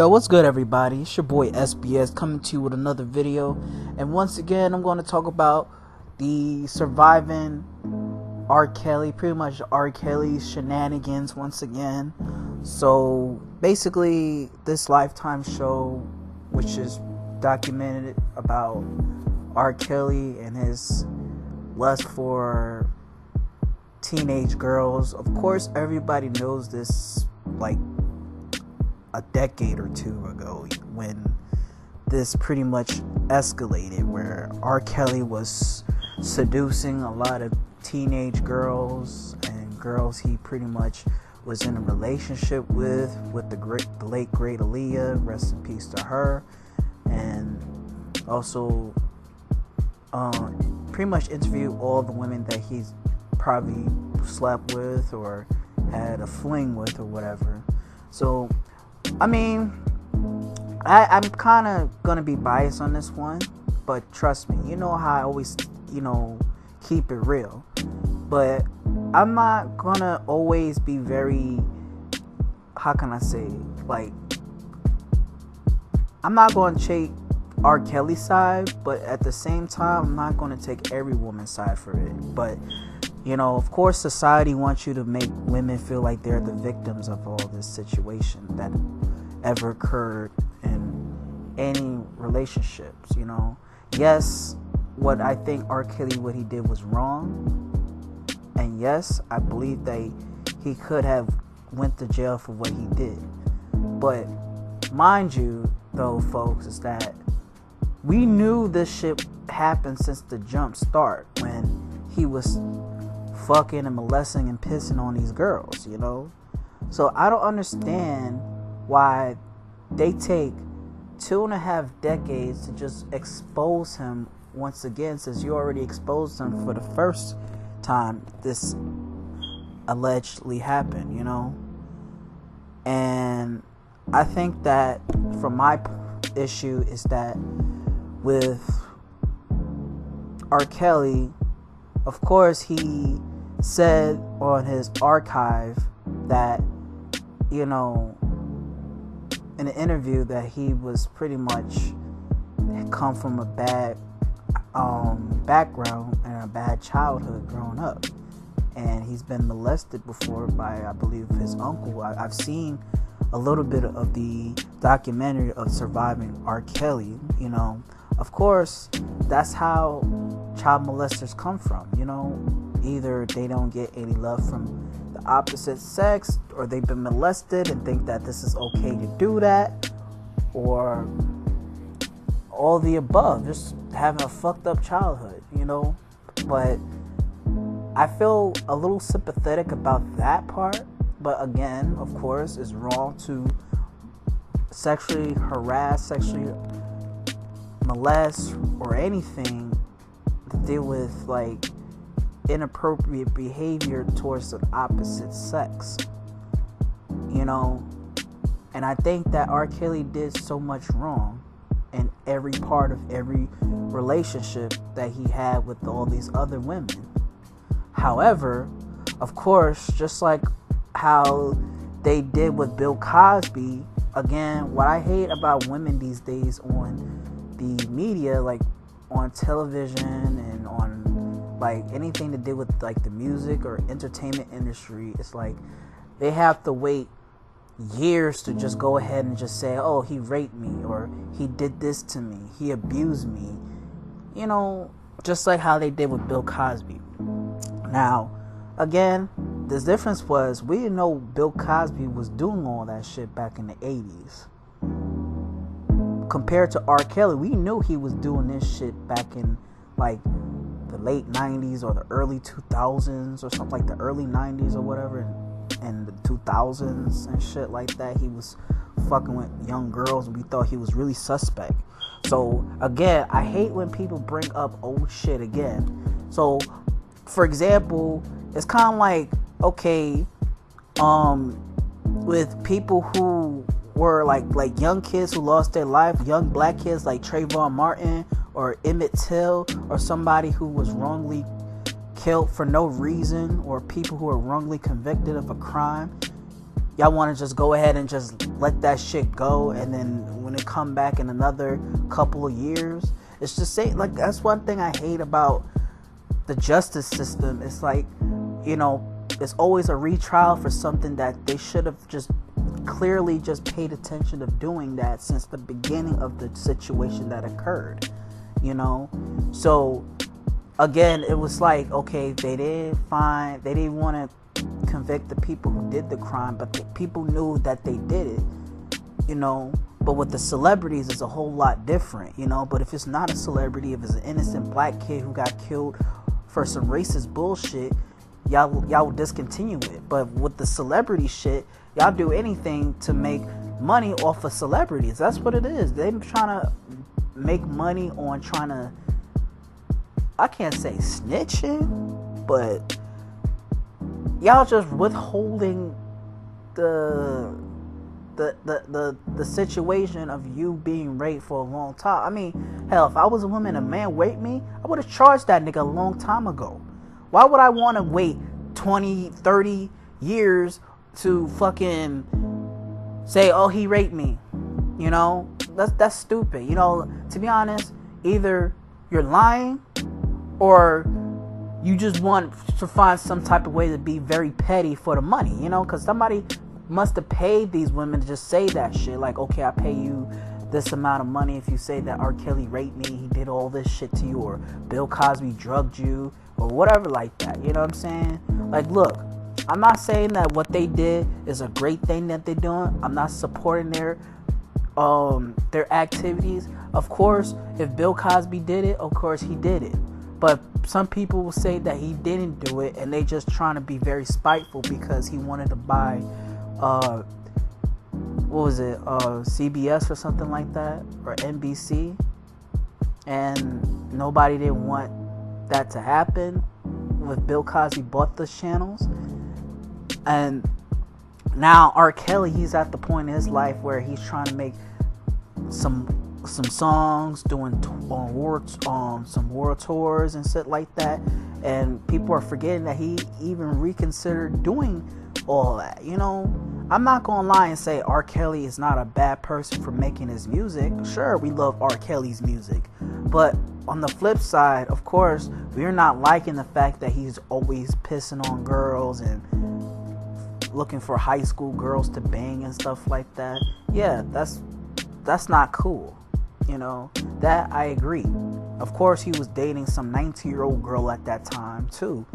Yo, what's good, everybody? It's your boy SBS coming to you with another video. And once again, I'm going to talk about the surviving R. Kelly, pretty much R. Kelly's shenanigans once again. So basically, this Lifetime show, which is documented about R. Kelly and his lust for teenage girls. Of course, everybody knows this, like a decade or two ago, when this pretty much escalated, where R. Kelly was seducing a lot of teenage girls and girls he pretty much was in a relationship with the late great Aaliyah, rest in peace to her, and also pretty much interviewed all the women that he's probably slept with or had a fling with or whatever. So I mean, I'm kind of going to be biased on this one, but trust me, you know how I always, keep it real. But I'm not going to always be very, how can I say, like, I'm not going to take R. Kelly's side, but at the same time, I'm not going to take every woman's side for it. But, of course, society wants you to make women feel like they're the victims of all this situation that ever occurred in any relationships. Yes, what I think R. Kelly, what he did was wrong, and yes, I believe that he could have went to jail for what he did. But mind you, though, folks, is that we knew this shit happened since the jump start, when he was fucking and molesting and pissing on these girls, So I don't understand why they take 2.5 decades to just expose him once again, since you already exposed him for the first time this allegedly happened, And I think that from my issue is that with R. Kelly, of course, he said on his archive that, in an interview, that he was pretty much come from a bad background and a bad childhood growing up, and he's been molested before by, I believe, his uncle. I've seen a little bit of the documentary of Surviving R. Kelly. Of course, that's how child molesters come from. Either they don't get any love from the opposite sex, or they've been molested and think that this is okay to do that, or all the above, just having a fucked up childhood, But I feel a little sympathetic about that part. But again, of course, it's wrong to sexually harass, sexually molest, or anything to deal with, like, inappropriate behavior towards the opposite sex, And I think that R. Kelly did so much wrong in every part of every relationship that he had with all these other women. However, of course, just like how they did with Bill Cosby, again, what I hate about women these days on the media, like on television and on like anything to do with like the music or entertainment industry, it's like they have to wait years to just go ahead and just say, oh, he raped me, or he did this to me, he abused me, just like how they did with Bill Cosby. Now, again, the difference was we didn't know Bill Cosby was doing all that shit back in the 80s. Compared to R. Kelly, we knew he was doing this shit back in like the late 90s or the early 2000s or something, like the early 90s or whatever, and the 2000s and shit like that. He was fucking with young girls and we thought he was really suspect. So again, I hate when people bring up old shit again. So for example, it's kind of like, okay, with people who were like young kids who lost their life, young black kids like Trayvon Martin or Emmett Till, or somebody who was wrongly killed for no reason, or people who are wrongly convicted of a crime. y'all want to just go ahead and just let that shit go, and then when it come back in another couple of years, it's just say like that's one thing I hate about the justice system. It's like, you know, it's always a retrial for something that they should have just clearly just paid attention of doing that since the beginning of the situation that occurred, you know. So again, it was like, okay, they didn't want to convict the people who did the crime, but the people knew that they did it, you know. But with the celebrities, it's a whole lot different, you know. But if it's not a celebrity, if it's an innocent black kid who got killed for some racist bullshit, y'all will discontinue it. But with the celebrity shit, y'all do anything to make money off of celebrities. That's what it is. They're trying to make money on trying to, I can't say snitching, but y'all just withholding the situation of you being raped for a long time. I mean, hell, if I was a woman and a man raped me, I would have charged that nigga a long time ago. Why would I want to wait 20, 30 years to fucking say, oh, he raped me? You know, that's stupid. You know, to be honest, either you're lying or you just want to find some type of way to be very petty for the money, you know, because somebody must have paid these women to just say that shit. Like, okay, I pay you this amount of money if you say that R. Kelly raped me, he did all this shit to you, or Bill Cosby drugged you, or whatever like that. You know what I'm saying? Like, look, I'm not saying that what they did is a great thing that they're doing. I'm not supporting their activities. Of course, if Bill Cosby did it, of course he did it. But some people will say that he didn't do it, and they just trying to be very spiteful because he wanted to buy what was it, CBS or something like that, or NBC, and nobody didn't want that to happen with Bill Cosby bought the channels. And now R. Kelly, he's at the point in his life where he's trying to make some songs, doing some world tours and shit like that, and people are forgetting that he even reconsidered doing all that. You know, I'm not gonna lie and say R. Kelly is not a bad person for making his music. Sure, we love R. Kelly's music, but on the flip side, of course, we're not liking the fact that he's always pissing on girls and looking for high school girls to bang and stuff like that. Yeah, that's not cool. You know, that I agree. Of course, he was dating some 19-year-old girl at that time too.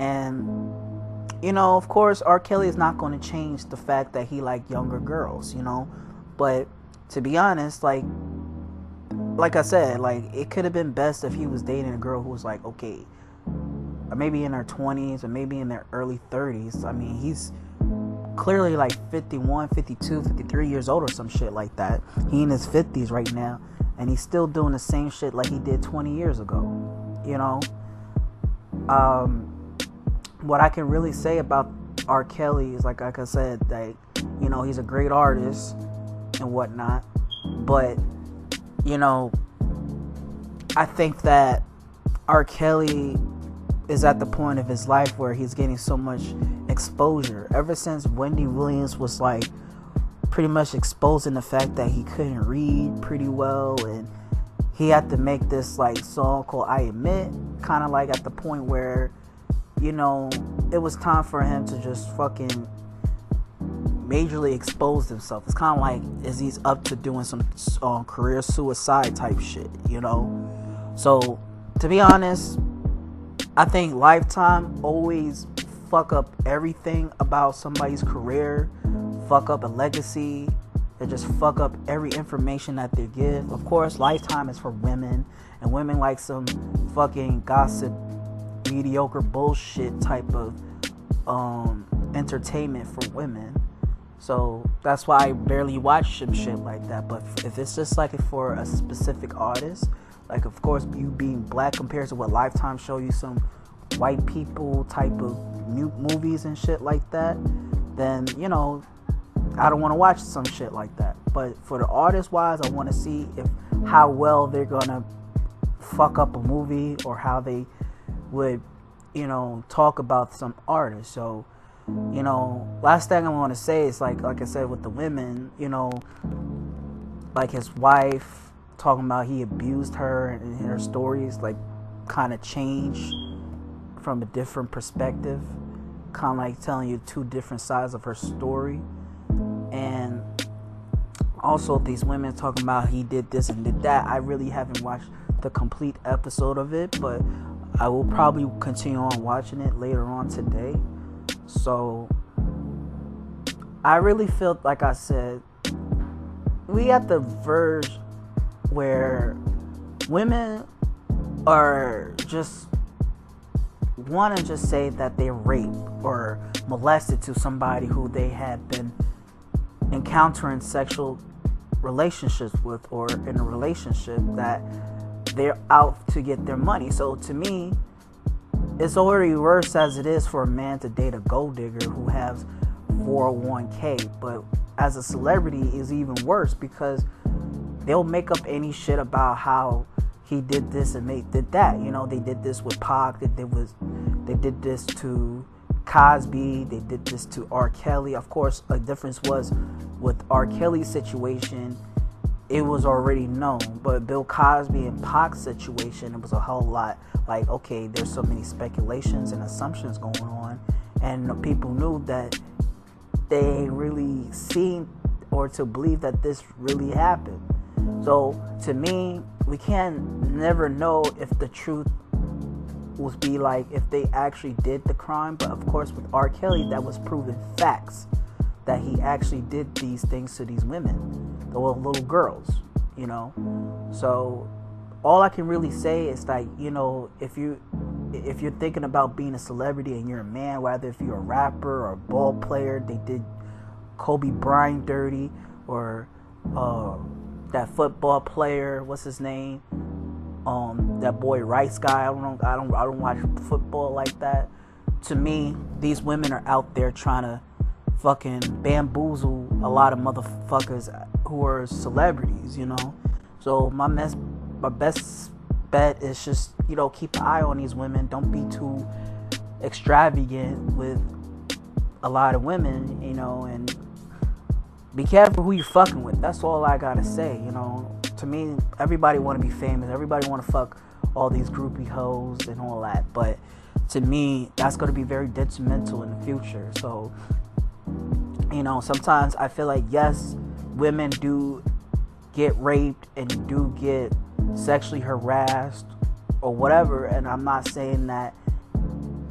And, you know, of course, R. Kelly is not going to change the fact that he liked younger girls, you know. But to be honest, like I said, like, it could have been best if he was dating a girl who was like, okay, or maybe in her 20s or maybe in their early 30s. I mean, he's clearly like 51, 52, 53 years old or some shit like that. He in his 50s right now, and he's still doing the same shit like he did 20 years ago, you know. What I can really say about R. Kelly is, like I said, that, you know, he's a great artist and whatnot, but, you know, I think that R. Kelly is at the point of his life where he's getting so much exposure. Ever since Wendy Williams was like pretty much exposing the fact that he couldn't read pretty well, and he had to make this like song called I Admit, kind of like at the point where, you know, it was time for him to just fucking majorly expose himself. It's kind of like, is he's up to doing some career suicide type shit, you know? So, to be honest, I think Lifetime always fuck up everything about somebody's career, fuck up a legacy, they just fuck up every information that they give. Of course, Lifetime is for women, and women like some fucking gossip, mediocre bullshit type of entertainment for women. So that's why I barely watch some shit like that. But if it's just like for a specific artist, like, of course, you being black compared to what Lifetime show you some white people type of movies and shit like that, then, you know, I don't want to watch some shit like that. But for the artist wise, I want to see how well they're gonna fuck up a movie, or how they would, you know, talk about some artists. So last thing I want to say is like I said with the women, like his wife talking about he abused her, and her stories like kind of changed from a different perspective, kind of like telling you two different sides of her story. And also these women talking about he did this and did that. I really haven't watched the complete episode of it, but I will probably continue on watching it later on today. So I really feel, like I said, we at the verge where women are just want to just say that they raped or molested to somebody who they had been encountering sexual relationships with, or in a relationship that they're out to get their money. So to me, it's already worse as it is for a man to date a gold digger who has 401k, but as a celebrity is even worse, because they'll make up any shit about how he did this and did that. They did this with Pac, they did this to Cosby, they did this to R. Kelly. Of course, a difference was with R. Kelly's situation, it was already known, but Bill Cosby and Pac's situation, it was a whole lot like, okay, there's so many speculations and assumptions going on, and people knew that they really seen or to believe that this really happened. So to me, we can never know if the truth would be like if they actually did the crime. But of course with R. Kelly, that was proven facts that he actually did these things to these women, the little girls, So all I can really say is like, if you're thinking about being a celebrity and you're a man, whether if you're a rapper or a ball player, they did Kobe Bryant dirty, or that football player, what's his name? That boy Rice guy. I don't watch football like that. To me, these women are out there trying to fucking bamboozle a lot of motherfuckers who are celebrities, So my best bet is just, keep an eye on these women. Don't be too extravagant with a lot of women, and be careful who you fucking with. That's all I gotta say. To me, everybody want to be famous. Everybody want to fuck all these groupie hoes and all that. But to me, that's going to be very detrimental in the future. So, sometimes I feel like, yes, women do get raped and do get sexually harassed or whatever. And I'm not saying that,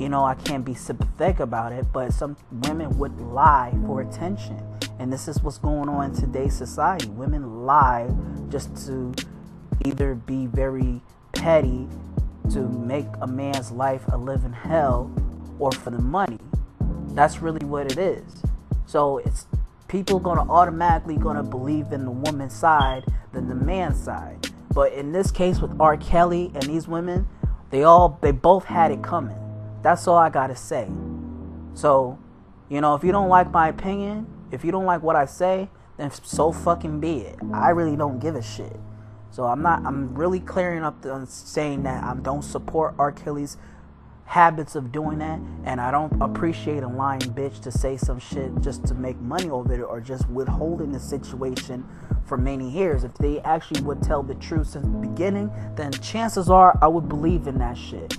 I can't be sympathetic about it. But some women would lie for attention. And this is what's going on in today's society. Women lie just to either be very petty, to make a man's life a living hell, or for the money. That's really what it is. So it's people gonna automatically gonna believe in the woman's side than the man's side. But in this case with R. Kelly and these women, they both had it coming. That's all I gotta say. So, if you don't like my opinion, if you don't like what I say, then so fucking be it. I really don't give a shit. So I'm really clearing up saying that I don't support R. Kelly's habits of doing that, and I don't appreciate a lying bitch to say some shit just to make money over it, or just withholding the situation for many years. If they actually would tell the truth since the beginning, then chances are I would believe in that shit.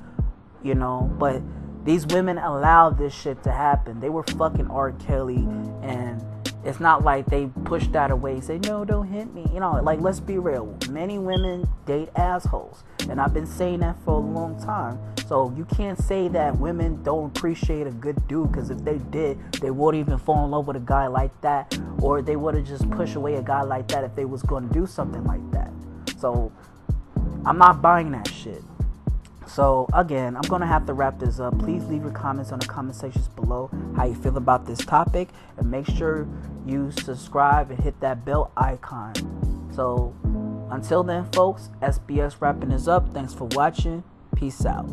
But these women allowed this shit to happen. They were fucking R. Kelly, and it's not like they pushed that away and say, no, don't hit me. Like, let's be real. Many women date assholes. And I've been saying that for a long time. So you can't say that women don't appreciate a good dude, because if they did, they wouldn't even fall in love with a guy like that. Or they would have just pushed away a guy like that if they was going to do something like that. So I'm not buying that shit. So again, I'm going to have to wrap this up. Please leave your comments on the comment sections below how you feel about this topic, and make sure you subscribe and hit that bell icon. So until then, folks, SBS wrapping this up. Thanks for watching. Peace out.